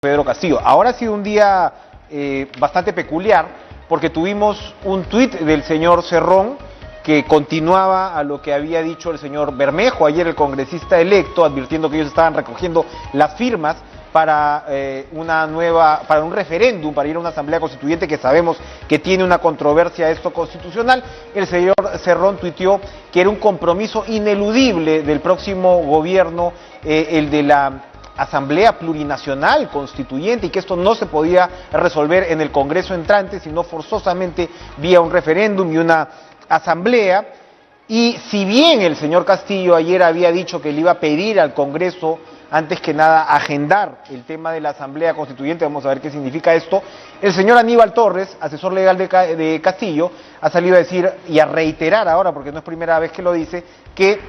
Pedro Castillo. Ahora ha sido un día bastante peculiar porque tuvimos un tuit del señor Cerrón que continuaba a lo que había dicho el señor Bermejo ayer, el congresista electo, advirtiendo que ellos estaban recogiendo las firmas para para un referéndum, para ir a una asamblea constituyente que sabemos que tiene una controversia esto constitucional. El señor Cerrón tuiteó que era un compromiso ineludible del próximo gobierno, el de la Asamblea Plurinacional Constituyente, y que esto no se podía resolver en el Congreso entrante, sino forzosamente vía un referéndum y una asamblea. Y si bien el señor Castillo ayer había dicho que le iba a pedir al Congreso, antes que nada, agendar el tema de la Asamblea Constituyente, vamos a ver qué significa esto, el señor Aníbal Torres, asesor legal de Castillo, ha salido a decir y a reiterar ahora, porque no es primera vez que lo dice, que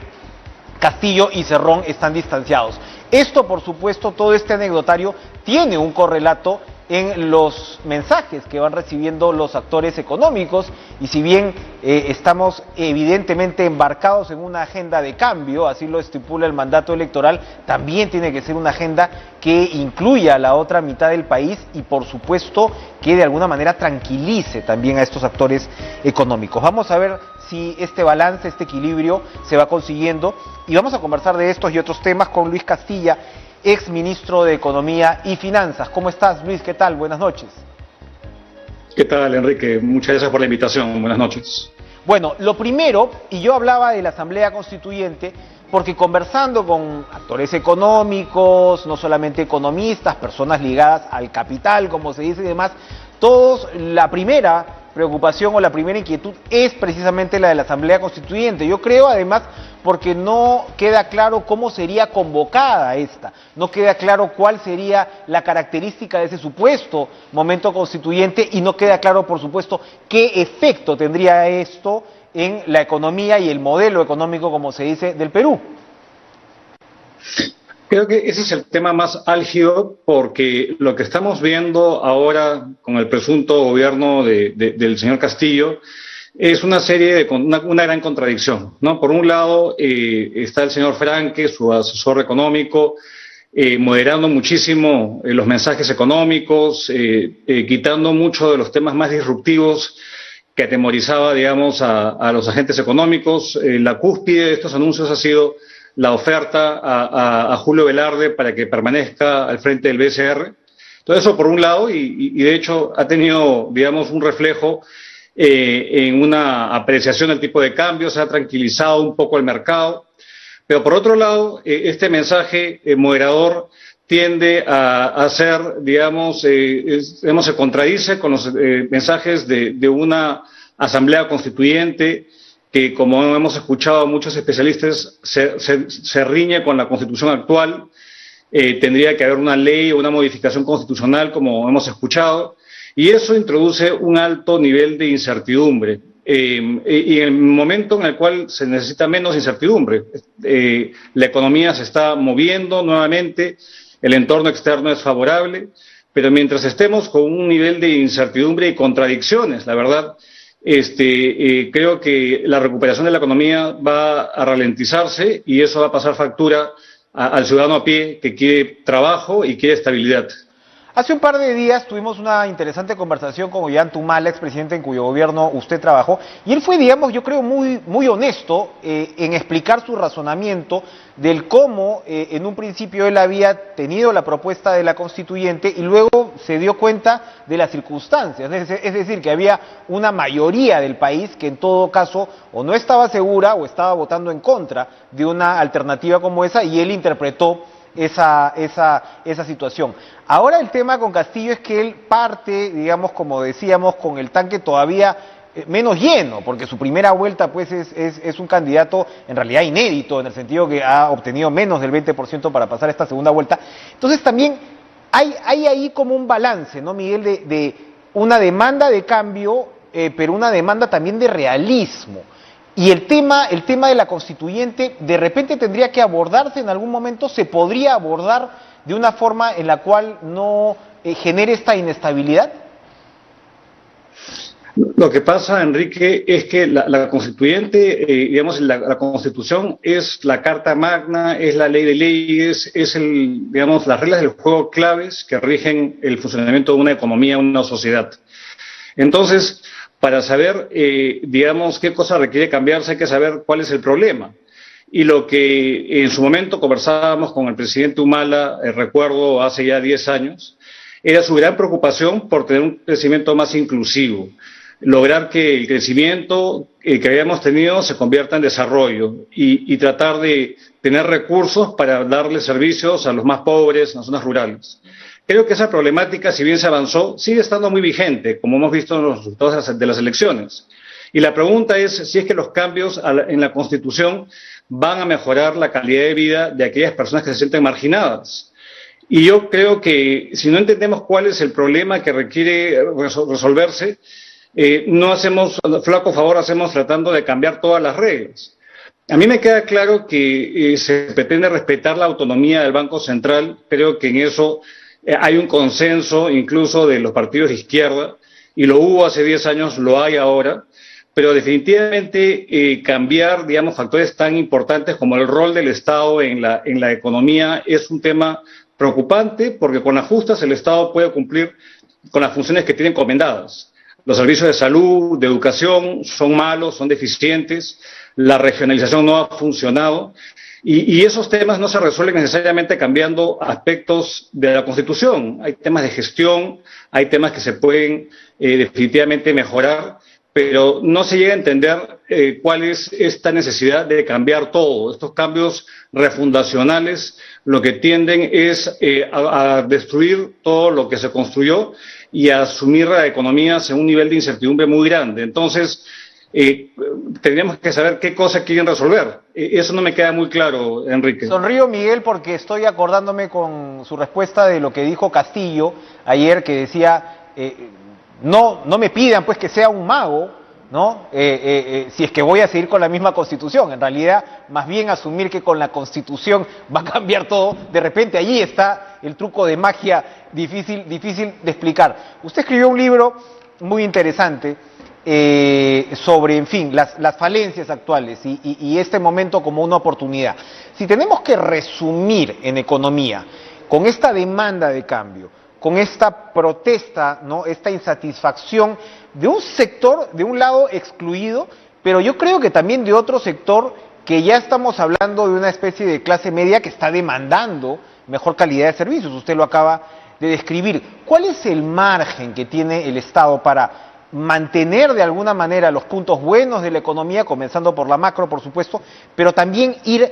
Castillo y Cerrón están distanciados. Esto, por supuesto, todo este anecdotario tiene un correlato en los mensajes que van recibiendo los actores económicos, y si bien estamos evidentemente embarcados en una agenda de cambio, así lo estipula el mandato electoral, también tiene que ser una agenda que incluya a la otra mitad del país y, por supuesto, que de alguna manera tranquilice también a estos actores económicos. Vamos a ver si este balance, este equilibrio se va consiguiendo, y vamos a conversar de estos y otros temas con Luis Castilla, ex ministro de Economía y Finanzas. ¿Cómo estás, Luis? ¿Qué tal? Buenas noches. ¿Qué tal, Enrique? Muchas gracias por la invitación. Buenas noches. Bueno, lo primero, y yo hablaba de la Asamblea Constituyente, porque conversando con actores económicos, no solamente economistas, personas ligadas al capital, como se dice y demás, todos, la primera preocupación o la primera inquietud es precisamente la de la Asamblea Constituyente. Yo creo, además, porque no queda claro cómo sería convocada esta, no queda claro cuál sería la característica de ese supuesto momento constituyente, y no queda claro, por supuesto, qué efecto tendría esto en la economía y el modelo económico, como se dice, del Perú. Creo que ese es el tema más álgido, porque lo que estamos viendo ahora con el presunto gobierno del señor Castillo es una serie de una gran contradicción, ¿no? Por un lado está el señor Franque, su asesor económico, moderando muchísimo los mensajes económicos, quitando mucho de los temas más disruptivos que atemorizaba, digamos, a los agentes económicos. La cúspide de estos anuncios ha sido la oferta a Julio Velarde para que permanezca al frente del BCR. Todo eso por un lado, y de hecho ha tenido, digamos, un reflejo en una apreciación del tipo de cambio, se ha tranquilizado un poco el mercado. Pero por otro lado, este mensaje moderador tiende a ser, digamos, se contradice con los mensajes de una asamblea constituyente que, como hemos escuchado a muchos especialistas, se riñe con la Constitución actual. Tendría que haber una ley o una modificación constitucional, como hemos escuchado, y eso introduce un alto nivel de incertidumbre. Y en el momento en el cual se necesita menos incertidumbre, la economía se está moviendo nuevamente, el entorno externo es favorable, pero mientras estemos con un nivel de incertidumbre y contradicciones, la verdad, creo que la recuperación de la economía va a ralentizarse, y eso va a pasar factura al ciudadano a pie que quiere trabajo y quiere estabilidad. Hace un par de días tuvimos una interesante conversación con Ollanta Humala, expresidente en cuyo gobierno usted trabajó, y él fue, digamos, yo creo muy honesto en explicar su razonamiento del cómo en un principio él había tenido la propuesta de la constituyente y luego se dio cuenta de las circunstancias, es decir, que había una mayoría del país que en todo caso o no estaba segura o estaba votando en contra de una alternativa como esa, y él interpretó esa situación. Ahora el tema con Castillo es que él parte, digamos, como decíamos, con el tanque todavía menos lleno, porque su primera vuelta pues es un candidato en realidad inédito, en el sentido que ha obtenido menos del 20% para pasar esta segunda vuelta. Entonces también hay ahí como un balance, ¿no, Miguel? De una demanda de cambio, pero una demanda también de realismo. Y el tema de la constituyente de repente tendría que abordarse en algún momento, se podría abordar de una forma en la cual no genere esta inestabilidad. Lo que pasa, Enrique, es que la constituyente, digamos, la constitución es la carta magna, es la ley de leyes, es digamos, las reglas del juego claves que rigen el funcionamiento de una economía, una sociedad. Entonces, para saber, digamos, qué cosa requiere cambiarse, hay que saber cuál es el problema. Y lo que en su momento conversábamos con el presidente Humala, recuerdo hace ya 10 años, era su gran preocupación por tener un crecimiento más inclusivo, lograr que el crecimiento que habíamos tenido se convierta en desarrollo y tratar de tener recursos para darle servicios a los más pobres en las zonas rurales. Creo que esa problemática, si bien se avanzó, sigue estando muy vigente, como hemos visto en los resultados de las elecciones. Y la pregunta es si es que los cambios en la Constitución van a mejorar la calidad de vida de aquellas personas que se sienten marginadas. Y yo creo que si no entendemos cuál es el problema que requiere resolverse, no hacemos, flaco favor hacemos tratando de cambiar todas las reglas. A mí me queda claro que se pretende respetar la autonomía del Banco Central. Creo que en eso hay un consenso incluso de los partidos de izquierda, y lo hubo hace 10 años, lo hay ahora, pero definitivamente cambiar, digamos, factores tan importantes como el rol del Estado en la economía es un tema preocupante, porque con las justas el Estado puede cumplir con las funciones que tiene encomendadas. Los servicios de salud, de educación son malos, son deficientes, la regionalización no ha funcionado y esos temas no se resuelven necesariamente cambiando aspectos de la Constitución. Hay temas de gestión, hay temas que se pueden definitivamente mejorar, pero no se llega a entender cuál es esta necesidad de cambiar todo. Estos cambios refundacionales lo que tienden es a destruir todo lo que se construyó y a asumir la economía a un nivel de incertidumbre muy grande. Entonces, tendríamos que saber qué cosas quieren resolver. Eso no me queda muy claro, Enrique. Sonrío, Miguel, porque estoy acordándome con su respuesta de lo que dijo Castillo ayer, que decía, no me pidan pues que sea un mago, ¿no? Si es que voy a seguir con la misma Constitución. En realidad, más bien asumir que con la Constitución va a cambiar todo. De repente allí está el truco de magia difícil de explicar. Usted escribió un libro muy interesante sobre, en fin, las falencias actuales y este momento como una oportunidad. Si tenemos que resumir en economía, con esta demanda de cambio, con esta protesta, ¿no? Esta insatisfacción de un sector, de un lado excluido, pero yo creo que también de otro sector que ya estamos hablando de una especie de clase media que está demandando mejor calidad de servicios. Usted lo acaba de describir. ¿Cuál es el margen que tiene el Estado para mantener de alguna manera los puntos buenos de la economía, comenzando por la macro, por supuesto, pero también ir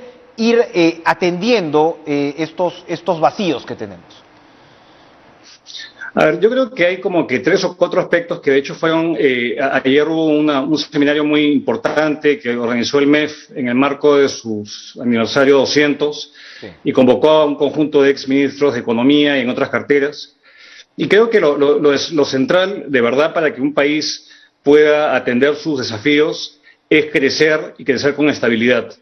atendiendo estos vacíos que tenemos? A ver, yo creo que hay como que 3 o 4 aspectos que de hecho fueron, ayer hubo un seminario muy importante que organizó el MEF en el marco de su aniversario 200, sí, y convocó a un conjunto de exministros de Economía y en otras carteras. Y creo que lo central, de verdad, para que un país pueda atender sus desafíos es crecer y crecer con estabilidad.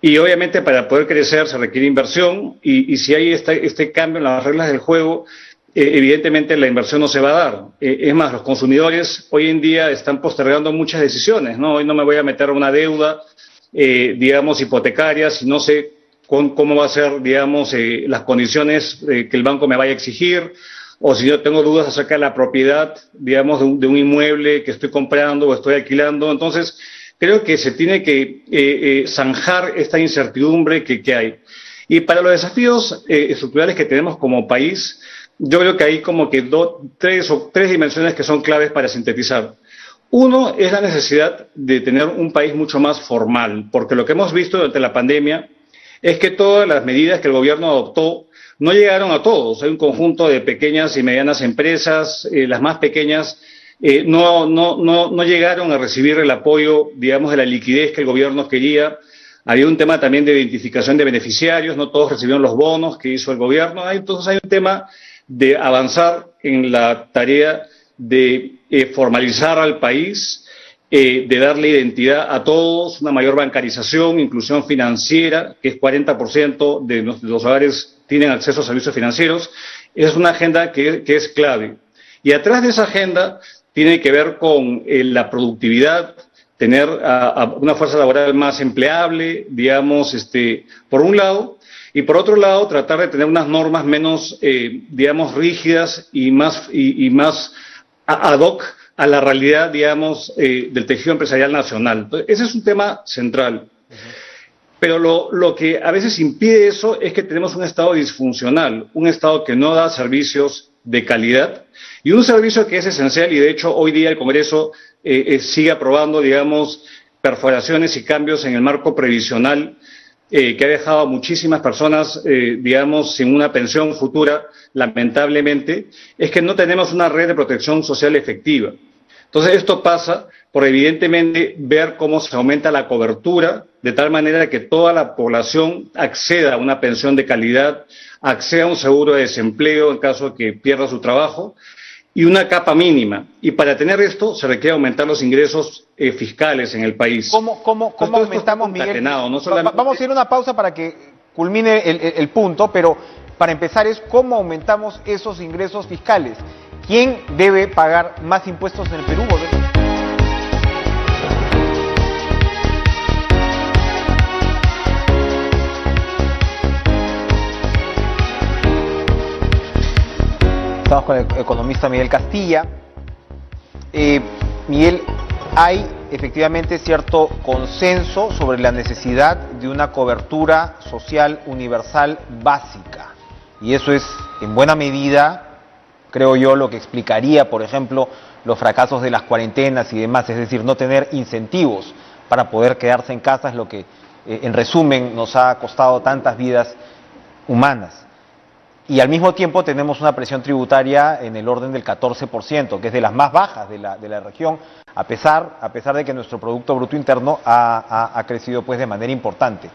Y obviamente para poder crecer se requiere inversión y si hay este cambio en las reglas del juego, evidentemente la inversión no se va a dar. Es más, los consumidores hoy en día están postergando muchas decisiones, ¿no? Hoy no me voy a meter a una deuda, digamos, hipotecaria, si no sé cómo va a ser, digamos, las condiciones que el banco me vaya a exigir, o si yo tengo dudas acerca de la propiedad, digamos, de un inmueble que estoy comprando o estoy alquilando. Entonces, creo que se tiene que zanjar esta incertidumbre que hay. Y para los desafíos estructurales que tenemos como país, yo creo que hay como que tres dimensiones que son claves para sintetizar. Uno es la necesidad de tener un país mucho más formal, porque lo que hemos visto durante la pandemia es que todas las medidas que el gobierno adoptó no llegaron a todos. Hay un conjunto de pequeñas y medianas empresas, las más pequeñas no llegaron a recibir el apoyo, digamos, de la liquidez que el gobierno quería. Había un tema también de identificación de beneficiarios, no todos recibieron los bonos que hizo el gobierno. Entonces hay un tema de avanzar en la tarea de formalizar al país, de darle identidad a todos, una mayor bancarización, inclusión financiera, que es 40% de los hogares tienen acceso a servicios financieros. Esa es una agenda que es clave. Y atrás de esa agenda tiene que ver con la productividad, tener a una fuerza laboral más empleable, digamos, por un lado, y por otro lado, tratar de tener unas normas menos, digamos, rígidas y más ad hoc a la realidad, digamos, del tejido empresarial nacional. Entonces, ese es un tema central. Pero lo que a veces impide eso es que tenemos un Estado disfuncional, un Estado que no da servicios de calidad y un servicio que es esencial, y de hecho hoy día el Congreso sigue aprobando, digamos, perforaciones y cambios en el marco previsional que ha dejado a muchísimas personas, digamos, sin una pensión futura, lamentablemente, es que no tenemos una red de protección social efectiva. Entonces, esto pasa por, evidentemente, ver cómo se aumenta la cobertura, de tal manera que toda la población acceda a una pensión de calidad, acceda a un seguro de desempleo en caso de que pierda su trabajo, y una capa mínima. Y para tener esto se requiere aumentar los ingresos fiscales en el país. ¿Cómo aumentamos, Miguel? No solamente... Vamos a ir a una pausa para que culmine el punto, pero para empezar es cómo aumentamos esos ingresos fiscales. ¿Quién debe pagar más impuestos en el Perú? Estamos con el economista Miguel Castilla. Miguel, hay efectivamente cierto consenso sobre la necesidad de una cobertura social universal básica. Y eso es, en buena medida, creo yo, lo que explicaría, por ejemplo, los fracasos de las cuarentenas y demás, es decir, no tener incentivos para poder quedarse en casa es lo que, en resumen, nos ha costado tantas vidas humanas. Y al mismo tiempo tenemos una presión tributaria en el orden del 14%, que es de las más bajas de la región, a pesar de que nuestro Producto Bruto Interno ha crecido pues de manera importante.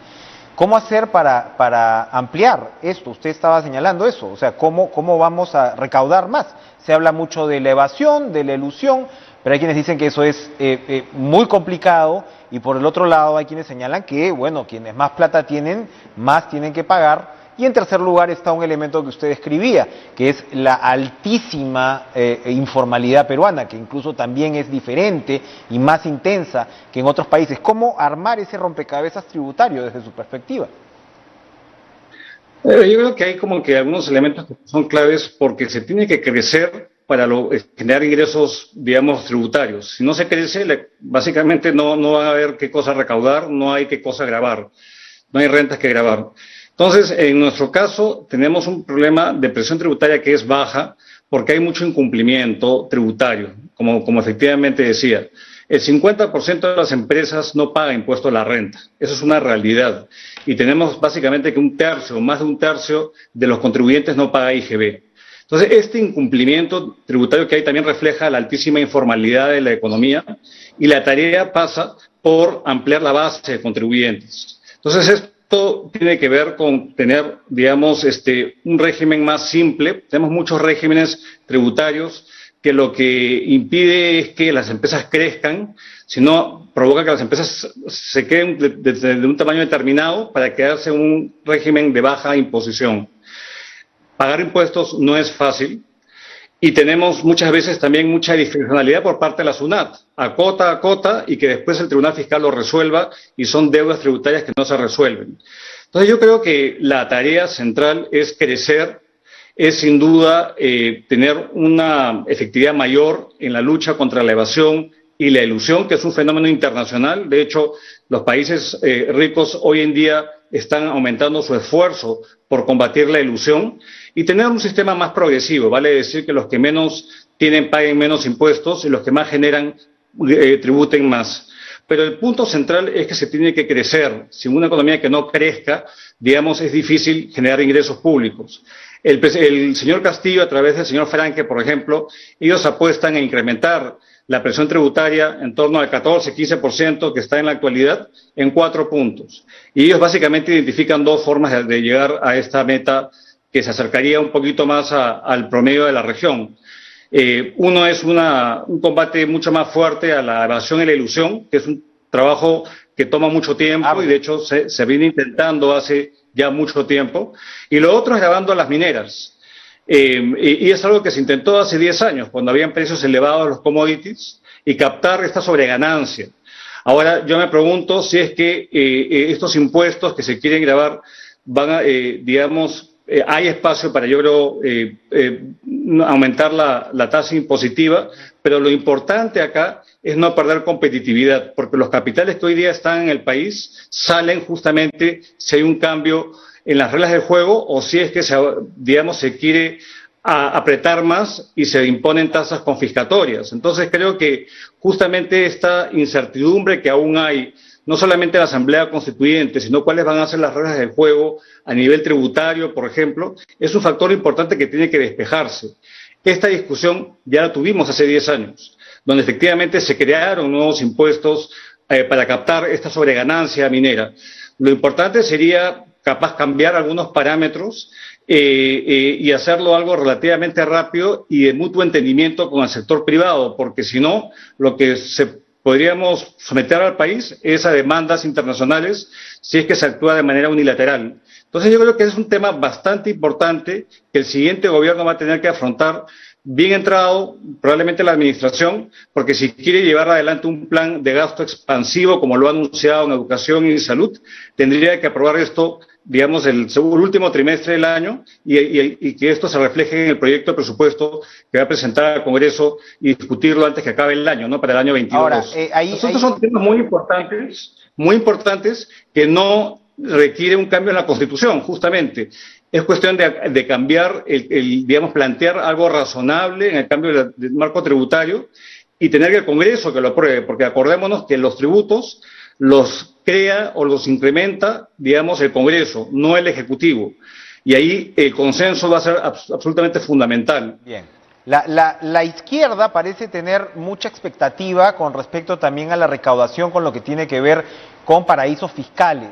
¿Cómo hacer para ampliar esto? Usted estaba señalando eso, o sea, ¿cómo vamos a recaudar más? Se habla mucho de la evasión, de la elusión, pero hay quienes dicen que eso es muy complicado, y por el otro lado hay quienes señalan que, bueno, quienes más plata tienen, más tienen que pagar. Y en tercer lugar está un elemento que usted describía, que es la altísima informalidad peruana, que incluso también es diferente y más intensa que en otros países. ¿Cómo armar ese rompecabezas tributario desde su perspectiva? Yo creo que hay como que algunos elementos que son claves porque se tiene que crecer para generar ingresos, digamos, tributarios. Si no se crece, básicamente no va a haber qué cosa recaudar, no hay qué cosa gravar, no hay rentas que grabar. Entonces, en nuestro caso, tenemos un problema de presión tributaria que es baja porque hay mucho incumplimiento tributario, como efectivamente decía. El 50% de las empresas no paga impuesto a la renta. Eso es una realidad. Y tenemos básicamente que más de un tercio de los contribuyentes no paga IGB. Entonces, este incumplimiento tributario que hay también refleja la altísima informalidad de la economía, y la tarea pasa por ampliar la base de contribuyentes. Entonces, esto tiene que ver con tener, digamos, un régimen más simple. Tenemos muchos regímenes tributarios que lo que impide es que las empresas crezcan, sino provoca que las empresas se queden de un tamaño determinado para quedarse en un régimen de baja imposición. Pagar impuestos no es fácil y tenemos muchas veces también mucha discrecionalidad por parte de la SUNAT, a cota, y que después el Tribunal Fiscal lo resuelva, y son deudas tributarias que no se resuelven. Entonces yo creo que la tarea central es crecer, es sin duda tener una efectividad mayor en la lucha contra la evasión y la elusión, que es un fenómeno internacional. De hecho, los países ricos hoy en día están aumentando su esfuerzo por combatir la elusión y tener un sistema más progresivo, vale decir que los que menos tienen paguen menos impuestos y los que más generan tributen más. Pero el punto central es que se tiene que crecer. Sin una economía que no crezca, digamos, es difícil generar ingresos públicos. El señor Castillo, a través del señor Franque, por ejemplo, ellos apuestan a incrementar la presión tributaria en torno al 14-15% que está en la actualidad en 4 puntos. Y ellos básicamente identifican 2 formas de llegar a esta meta que se acercaría un poquito más al promedio de la región. Uno es un combate mucho más fuerte a la evasión y la elusión, que es un trabajo que toma mucho tiempo y de hecho se viene intentando hace ya mucho tiempo. Y lo otro es grabando a las mineras. Y es algo que se intentó hace 10 años, cuando habían precios elevados de los commodities, y captar esta sobreganancia. Ahora, yo me pregunto si es que estos impuestos que se quieren grabar van a, hay espacio para, yo creo, aumentar la tasa impositiva, pero lo importante acá es no perder competitividad, porque los capitales que hoy día están en el país salen justamente si hay un cambio en las reglas del juego o si es que se quiere apretar más y se imponen tasas confiscatorias. Entonces creo que justamente esta incertidumbre que aún hay, no solamente en la Asamblea Constituyente, sino cuáles van a ser las reglas del juego a nivel tributario, por ejemplo, es un factor importante que tiene que despejarse. Esta discusión ya la tuvimos hace 10 años, donde efectivamente se crearon nuevos impuestos para captar esta sobreganancia minera. Lo importante sería capaz cambiar algunos parámetros y hacerlo algo relativamente rápido y de mutuo entendimiento con el sector privado, porque si no, lo que podríamos someter al país es a demandas internacionales si es que se actúa de manera unilateral. Entonces yo creo que es un tema bastante importante que el siguiente gobierno va a tener que afrontar bien entrado, probablemente la administración, porque si quiere llevar adelante un plan de gasto expansivo, como lo ha anunciado en educación y salud, tendría que aprobar esto, digamos, el último trimestre del año y que esto se refleje en el proyecto de presupuesto que va a presentar al Congreso y discutirlo antes que acabe el año, ¿no? Para el año 22. Ahora, estos son temas muy importantes que no requiere un cambio en la Constitución, justamente. Es cuestión de cambiar, digamos, plantear algo razonable en el cambio del marco tributario y tener que el Congreso que lo apruebe, porque acordémonos que los tributos los crea o los incrementa, digamos, el Congreso, no el Ejecutivo. Y ahí el consenso va a ser absolutamente fundamental. Bien. La izquierda parece tener mucha expectativa con respecto también a la recaudación con lo que tiene que ver con paraísos fiscales.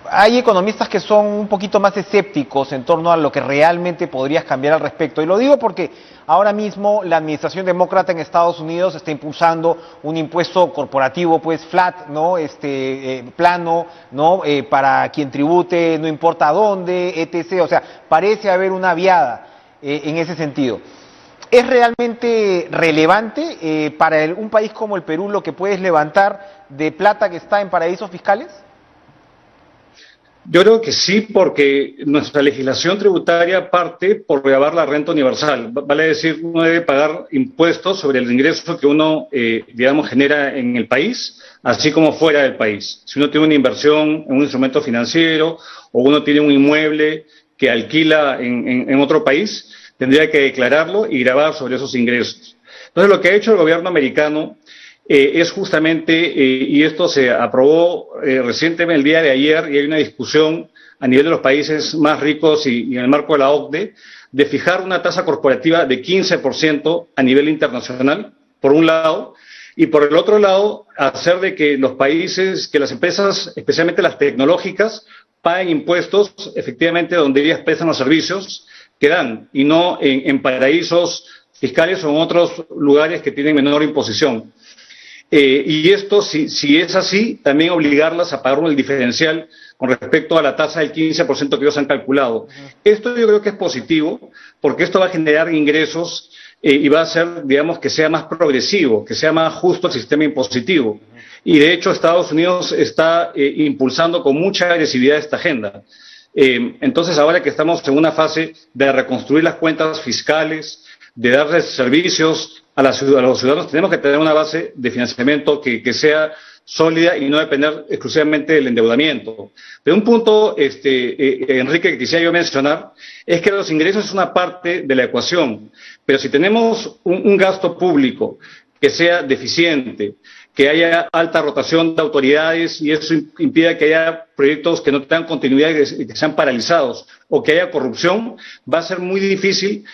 Hay economistas que son un poquito más escépticos en torno a lo que realmente podrías cambiar al respecto. Y lo digo porque ahora mismo la administración demócrata en Estados Unidos está impulsando un impuesto corporativo, pues flat, ¿no? Plano, ¿no? Para quien tribute, no importa dónde, etc. O sea, parece haber una viada en ese sentido. ¿Es realmente relevante para un país como el Perú lo que puedes levantar de plata que está en paraísos fiscales? Yo creo que sí, porque nuestra legislación tributaria parte por gravar la renta universal. Vale decir, uno debe pagar impuestos sobre el ingreso que uno, digamos, genera en el país, así como fuera del país. Si uno tiene una inversión en un instrumento financiero o uno tiene un inmueble que alquila en otro país, tendría que declararlo y grabar sobre esos ingresos. Entonces, lo que ha hecho el gobierno americano es justamente, y esto se aprobó recientemente el día de ayer, y hay una discusión a nivel de los países más ricos y en el marco de la OCDE, de fijar una tasa corporativa de 15% a nivel internacional, por un lado, y por el otro lado, hacer de que los países, que las empresas, especialmente las tecnológicas, paguen impuestos efectivamente donde ellas prestan los servicios que dan, y no en paraísos fiscales o en otros lugares que tienen menor imposición. Y esto, si es así, también obligarlas a pagar el diferencial con respecto a la tasa del 15% que ellos han calculado. Esto yo creo que es positivo, porque esto va a generar ingresos y va a hacer, digamos, que sea más progresivo, que sea más justo el sistema impositivo. Y de hecho Estados Unidos está impulsando con mucha agresividad esta agenda. Entonces ahora que estamos en una fase de reconstruir las cuentas fiscales, de darles servicios a los ciudadanos, tenemos que tener una base de financiamiento que sea sólida y no depender exclusivamente del endeudamiento. Pero un punto, Enrique, que quisiera yo mencionar, es que los ingresos es una parte de la ecuación, pero si tenemos un gasto público que sea deficiente, que haya alta rotación de autoridades y eso impida que haya proyectos que no tengan continuidad y que sean paralizados, o que haya corrupción, va a ser muy difícil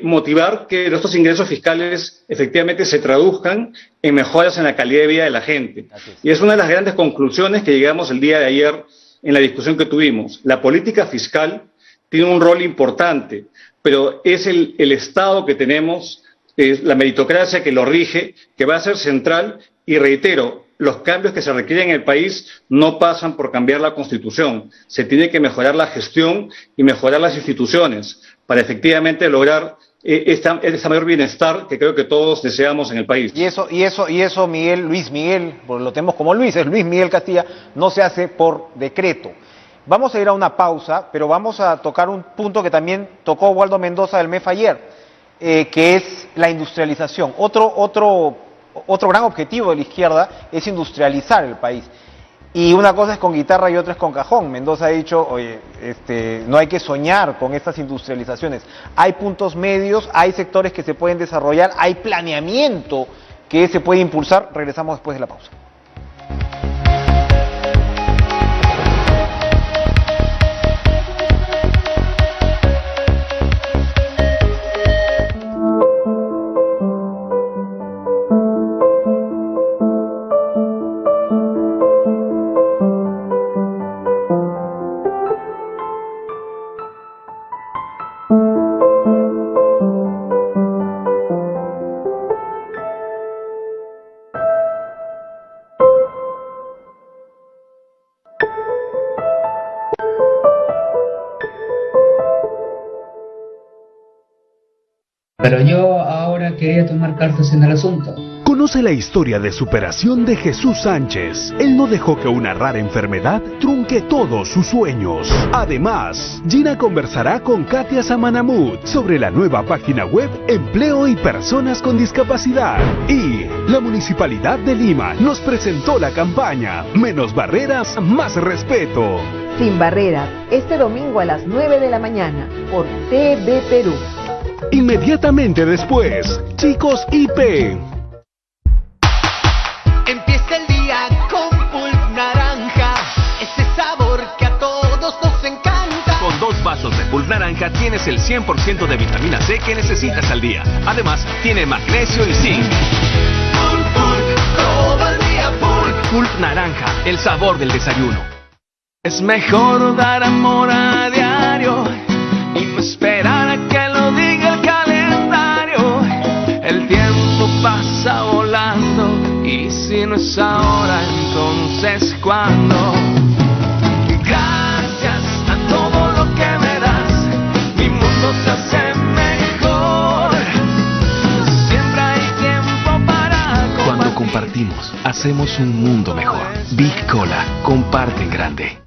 motivar que estos ingresos fiscales efectivamente se traduzcan en mejoras en la calidad de vida de la gente. Y es una de las grandes conclusiones que llegamos el día de ayer en la discusión que tuvimos. La política fiscal tiene un rol importante, pero es el Estado que tenemos, es la meritocracia que lo rige, que va a ser central. Y reitero, los cambios que se requieren en el país no pasan por cambiar la Constitución. Se tiene que mejorar la gestión y mejorar las instituciones para efectivamente lograr este mayor bienestar que creo que todos deseamos en el país. Y eso, Miguel, Luis Miguel, porque lo tenemos como Luis, es Luis Miguel Castilla, no se hace por decreto. Vamos a ir a una pausa, pero vamos a tocar un punto que también tocó Waldo Mendoza del MEF ayer, que es la industrialización. Otro gran objetivo de la izquierda es industrializar el país. Y una cosa es con guitarra y otra es con cajón. Mendoza ha dicho, oye, no hay que soñar con estas industrializaciones. Hay puntos medios, hay sectores que se pueden desarrollar, hay planeamiento que se puede impulsar. Regresamos después de la pausa. Pero yo ahora quería tomar cartas en el asunto. Conoce la historia de superación de Jesús Sánchez. Él no dejó que una rara enfermedad trunque todos sus sueños. Además, Gina conversará con Katia Samanamut sobre la nueva página web Empleo y Personas con Discapacidad. Y la Municipalidad de Lima nos presentó la campaña Menos barreras, más respeto. Sin barreras, este domingo a las 9 de la mañana por TV Perú. Inmediatamente después, Chicos IP. Empieza el día con Pulp Naranja, ese sabor que a todos nos encanta. Con 2 vasos de Pulp Naranja tienes el 100% de vitamina C que necesitas al día. Además, tiene magnesio y zinc. Pulp, todo el día Pulp. Pulp Naranja, el sabor del desayuno. Es mejor dar amor a diario y no esperar a que lo diga el calendario. El tiempo pasa volando y si no es ahora, entonces ¿cuándo? Gracias a todo lo que me das, mi mundo se hace mejor. Siempre hay tiempo para compartir. Cuando compartimos, hacemos un mundo mejor. Big Cola, comparte en grande.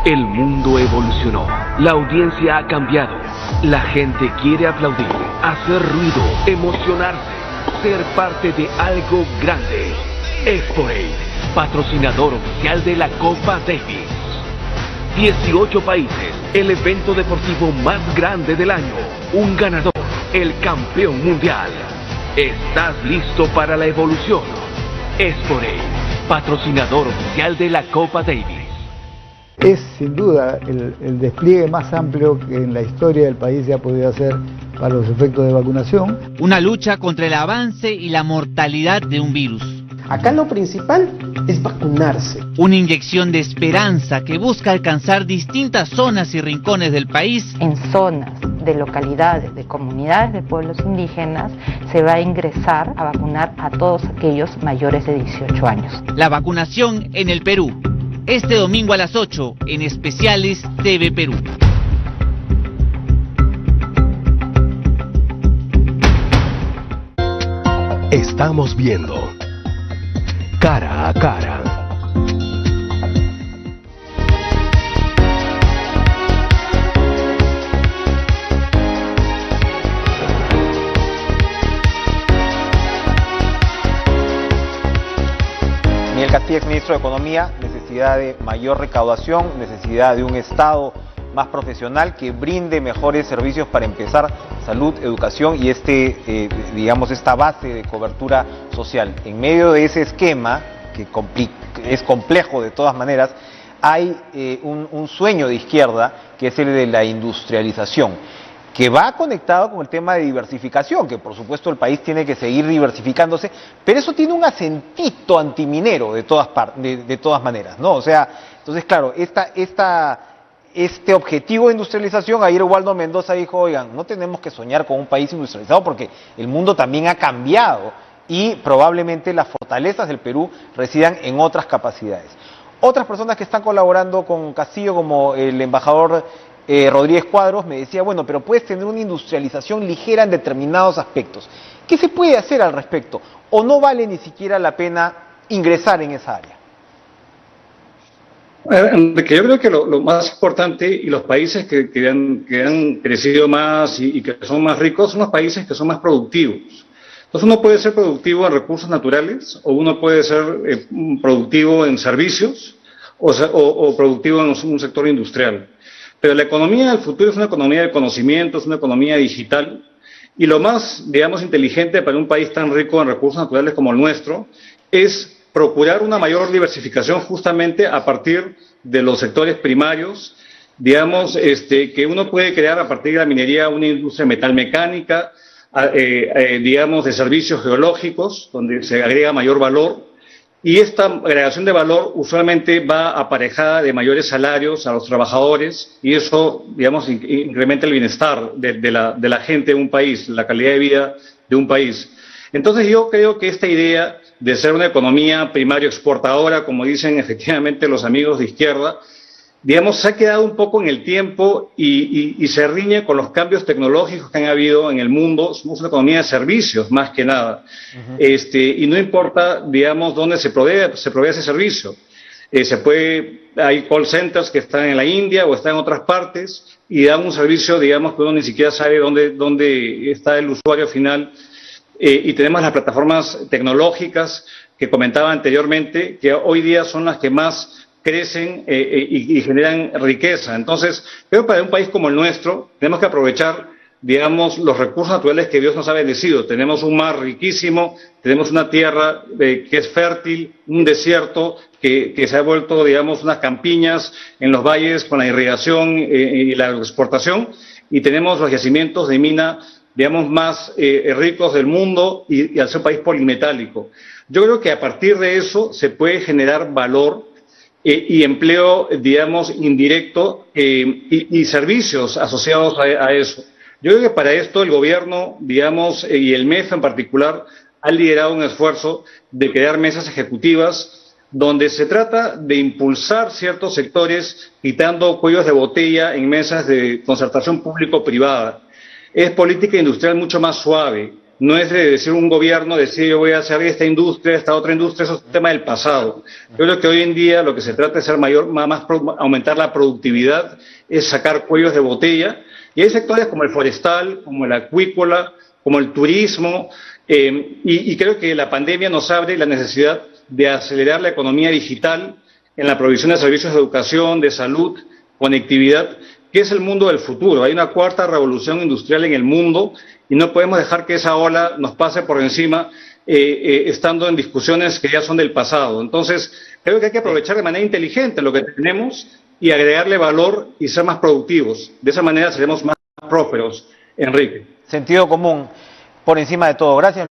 El mundo evolucionó, la audiencia ha cambiado, la gente quiere aplaudir, hacer ruido, emocionarse, ser parte de algo grande. Esporade, patrocinador oficial de la Copa Davis. 18 países, el evento deportivo más grande del año, un ganador, el campeón mundial. ¿Estás listo para la evolución? Esporade, patrocinador oficial de la Copa Davis. Es sin duda el despliegue más amplio que en la historia del país se ha podido hacer para los efectos de vacunación. Una lucha contra el avance y la mortalidad de un virus. Acá lo principal es vacunarse. Una inyección de esperanza que busca alcanzar distintas zonas y rincones del país. En zonas de localidades, de comunidades de pueblos indígenas, se va a ingresar a vacunar a todos aquellos mayores de 18 años. La vacunación en el Perú. Este domingo a las 8, en Especiales TV Perú. Estamos viendo Cara a Cara. Miguel Castilla, exministro de Economía, necesidad de mayor recaudación, necesidad de un Estado más profesional que brinde mejores servicios para empezar salud, educación y esta base de cobertura social. En medio de ese esquema, que es complejo de todas maneras, hay un sueño de izquierda que es el de la industrialización, que va conectado con el tema de diversificación, que por supuesto el país tiene que seguir diversificándose, pero eso tiene un acentito antiminero de todas maneras, ¿no? O sea, entonces claro, este objetivo de industrialización, ayer Waldo Mendoza dijo, oigan, no tenemos que soñar con un país industrializado porque el mundo también ha cambiado y probablemente las fortalezas del Perú residan en otras capacidades. Otras personas que están colaborando con Castillo, como el embajador Rodríguez Cuadros, me decía, bueno, pero puedes tener una industrialización ligera en determinados aspectos. ¿Qué se puede hacer al respecto? ¿O no vale ni siquiera la pena ingresar en esa área? Enrique, yo creo que lo más importante, y los países que han crecido más y que son más ricos, son los países que son más productivos. Entonces uno puede ser productivo en recursos naturales, o uno puede ser productivo en servicios, o productivo en un sector industrial. Pero la economía del futuro es una economía de conocimiento, es una economía digital, y lo más, digamos, inteligente para un país tan rico en recursos naturales como el nuestro es procurar una mayor diversificación justamente a partir de los sectores primarios, digamos, que uno puede crear a partir de la minería una industria metalmecánica, digamos, de servicios geológicos, donde se agrega mayor valor, y esta agregación de valor usualmente va aparejada de mayores salarios a los trabajadores, y eso, digamos, incrementa el bienestar de la gente de un país, la calidad de vida de un país. Entonces yo creo que esta idea de ser una economía primario exportadora, como dicen efectivamente los amigos de izquierda, digamos, se ha quedado un poco en el tiempo y se riñe con los cambios tecnológicos que han habido en el mundo. Somos una economía de servicios, más que nada. Y no importa, digamos, dónde se provee ese servicio. Hay call centers que están en la India o están en otras partes y dan un servicio, digamos, que uno ni siquiera sabe dónde está el usuario final. Y tenemos las plataformas tecnológicas que comentaba anteriormente, que hoy día son las que más crecen y generan riqueza. Entonces, creo que para un país como el nuestro tenemos que aprovechar, digamos, los recursos naturales que Dios nos ha bendecido. Tenemos un mar riquísimo, tenemos una tierra que es fértil, un desierto que se ha vuelto, digamos, unas campiñas en los valles con la irrigación y la exportación, y tenemos los yacimientos de mina, digamos, más ricos del mundo y al ser un país polimetálico. Yo creo que a partir de eso se puede generar valor y empleo, digamos, indirecto y servicios asociados a eso. Yo creo que para esto el gobierno, digamos, y el MEF en particular, ha liderado un esfuerzo de crear mesas ejecutivas donde se trata de impulsar ciertos sectores quitando cuellos de botella en mesas de concertación público-privada. Es política industrial mucho más suave. No es de decir un gobierno, decir yo voy a hacer esta industria, esta otra industria, eso es un tema del pasado. Yo creo que hoy en día lo que se trata es ser aumentar la productividad, es sacar cuellos de botella. Y hay sectores como el forestal, como el acuícola, como el turismo, y creo que la pandemia nos abre la necesidad de acelerar la economía digital en la provisión de servicios de educación, de salud, conectividad, que es el mundo del futuro. Hay una cuarta revolución industrial en el mundo y no podemos dejar que esa ola nos pase por encima estando en discusiones que ya son del pasado. Entonces, creo que hay que aprovechar de manera inteligente lo que tenemos y agregarle valor y ser más productivos. De esa manera seremos más prósperos, Enrique. Sentido común por encima de todo. Gracias.